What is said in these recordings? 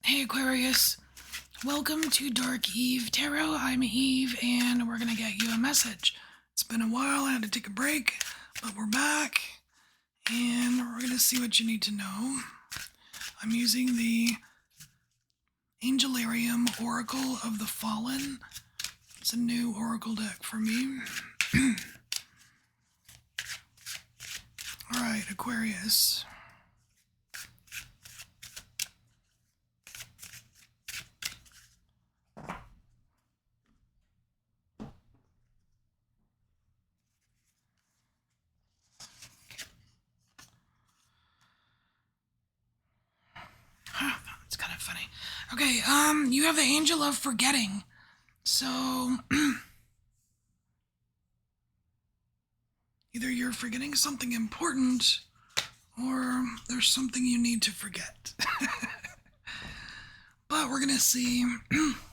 Hey Aquarius, welcome to Dark Eve Tarot. I'm Eve and we're gonna get you a message. It's been a while, I had to take a break, but we're back and we're gonna see what you need to know. I'm using the Angelarium Oracle of the Fallen. It's a new oracle deck for me. Alright, Aquarius. It's kind of funny. Okay, you have the Angel of Forgetting. So, either you're forgetting something important, or there's something you need to forget. But we're gonna see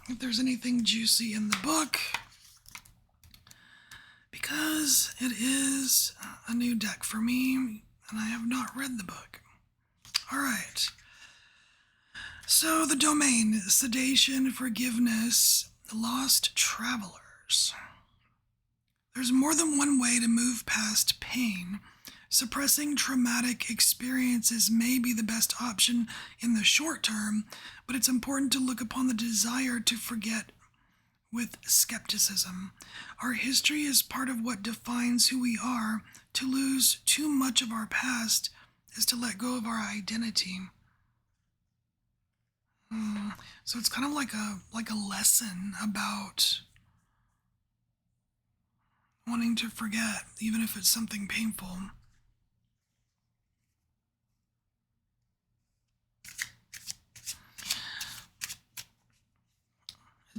if there's anything juicy in the book, because it is a new deck for me, and I have not read the book. Alright. So the domain, sedation, forgiveness, lost travelers. There's more than one way to move past pain. Suppressing traumatic experiences may be the best option in the short term, but it's important to look upon the desire to forget with skepticism. Our history is part of what defines who we are. To lose too much of our past is to let go of our identity. So it's kind of like a lesson about wanting to forget, even if it's something painful.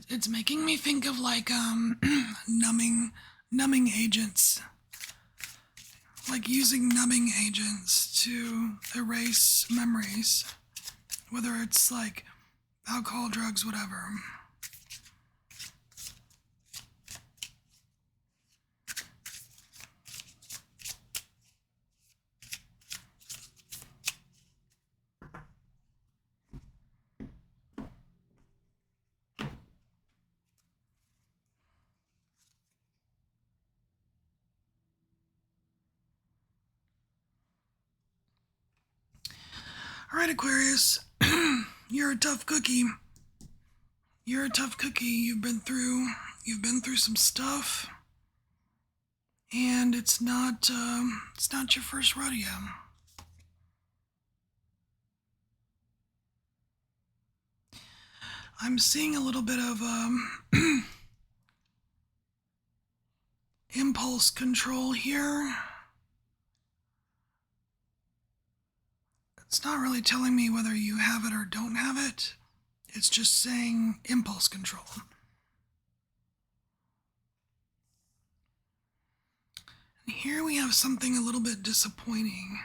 It's making me think of like numbing agents, like using numbing agents to erase memories, whether it's like alcohol, drugs, whatever. All right, Aquarius, you're a tough cookie. You're a tough cookie. You've been through some stuff, and it's not your first rodeo. I'm seeing a little bit of impulse control here. It's not really telling me whether you have it or don't have it. It's just saying impulse control. And here we have something a little bit disappointing.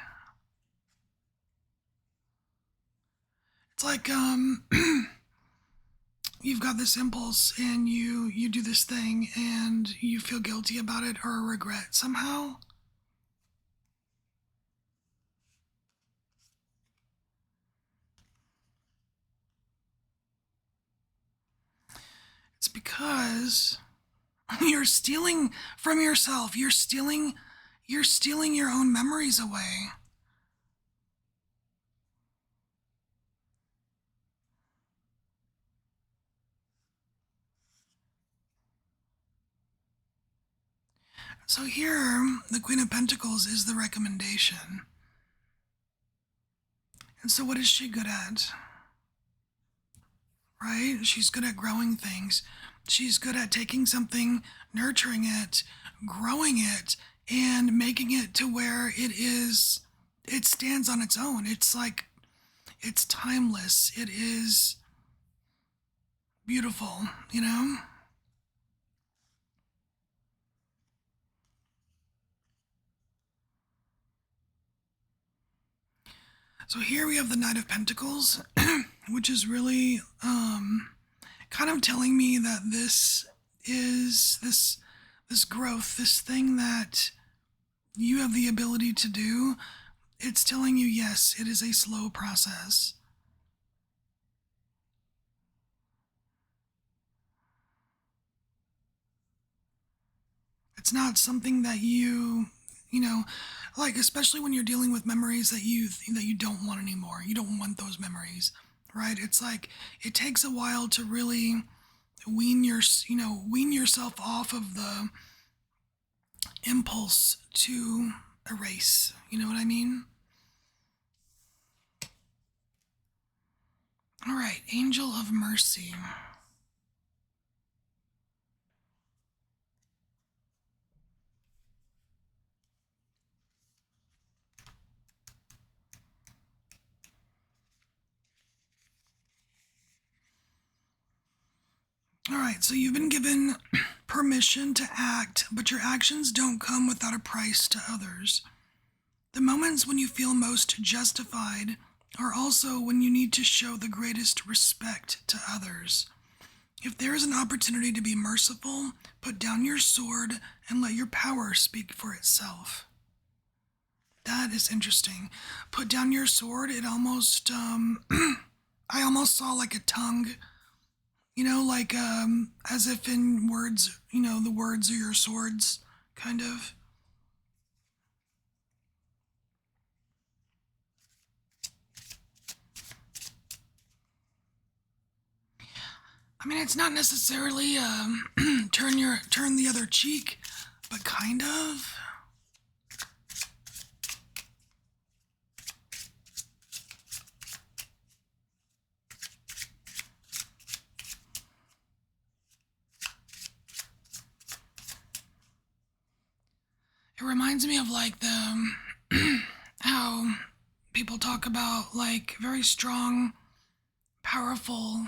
It's like you've got this impulse and you do this thing and you feel guilty about it or regret somehow. It's because you're stealing from yourself. You're stealing your own memories away. So here, the Queen of Pentacles is the recommendation. And so what is she good at? Right? She's good at growing things. She's good at taking something, nurturing it, growing it, and making it to where it stands on its own. It's like, it's timeless. It is beautiful, you know? So here we have the Knight of Pentacles, which is really kind of telling me that this is this growth, this thing that you have the ability to do. It's telling you, yes, it is a slow process. It's not something that you know, like especially when you're dealing with memories that you don't want anymore. You don't want those memories, right? It's like it takes a while to really wean yourself off of the impulse to erase. You know what I mean? All right, Angel of Mercy. All right, so you've been given permission to act, but your actions don't come without a price to others. The moments when you feel most justified are also when you need to show the greatest respect to others. If there is an opportunity to be merciful, put down your sword and let your power speak for itself. That is interesting. Put down your sword, it almost, I almost saw like a tongue, like as if in words, the words are your swords, kind of. I mean, it's not necessarily turn the other cheek, but kind of. It reminds me of like the how people talk about like very strong, powerful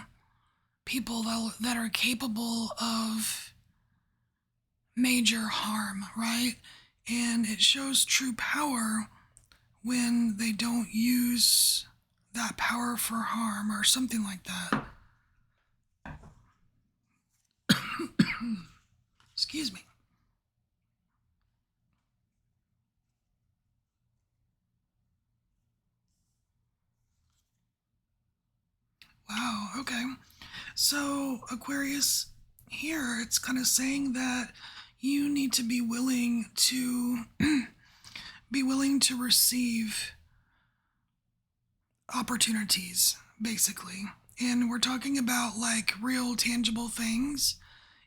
people that are capable of major harm, right? And it shows true power when they don't use that power for harm or something like that. Excuse me. Wow, okay. So, Aquarius, here it's kind of saying that you need to be willing to receive opportunities, basically. And we're talking about like real tangible things.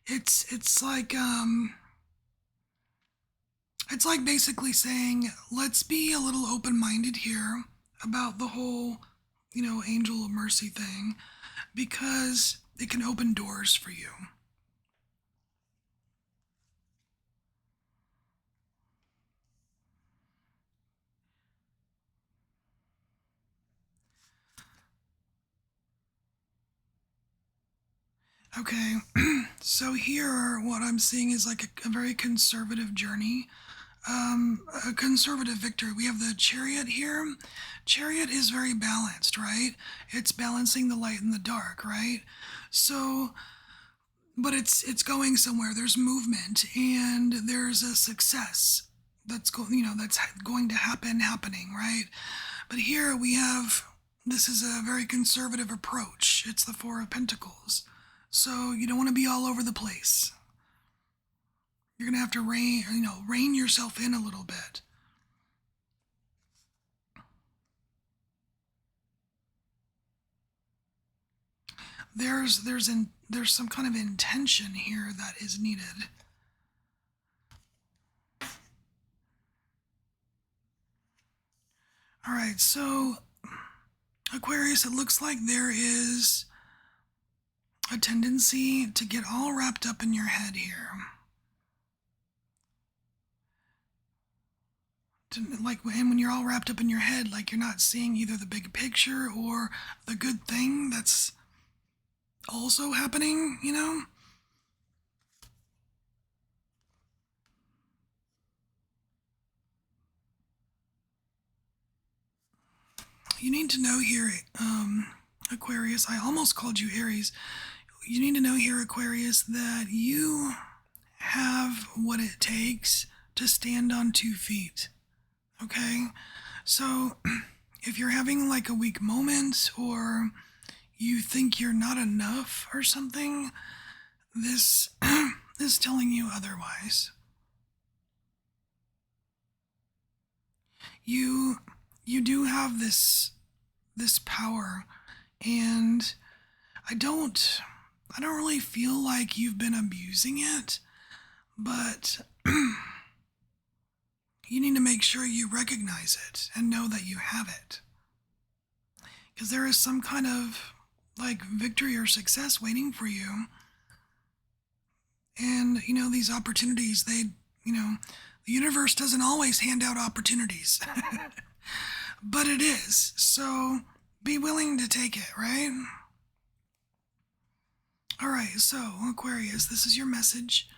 It's like basically saying, let's be a little open-minded here about the whole, angel of mercy thing because it can open doors for you. Okay, so here what I'm seeing is like a very conservative journey, a conservative victory. We have the Chariot here. Chariot is very balanced, right? It's balancing the light and the dark, right? So, but it's going somewhere. There's movement and there's a success that's going to happening, right? But here we have, this is a very conservative approach. It's the Four of Pentacles. So you don't want to be all over the place. You're going to have to rein yourself in a little bit. There's some kind of intention here that is needed. All right, so Aquarius, it looks like there is a tendency to get all wrapped up in your head here. And when you're all wrapped up in your head, like you're not seeing either the big picture or the good thing that's also happening, You need to know here, Aquarius, I almost called you Aries. You need to know here, Aquarius, that you have what it takes to stand on 2 feet. Okay? So, if you're having like a weak moment or you think you're not enough or something, this is telling you otherwise. you do have this power, and I don't really feel like you've been abusing it, but you need to make sure you recognize it and know that you have it. Because there is some kind of like victory or success waiting for you. And, these opportunities, the universe doesn't always hand out opportunities, but it is. So be willing to take it, right? All right, so Aquarius, this is your message.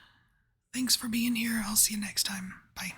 Thanks for being here. I'll see you next time. Bye.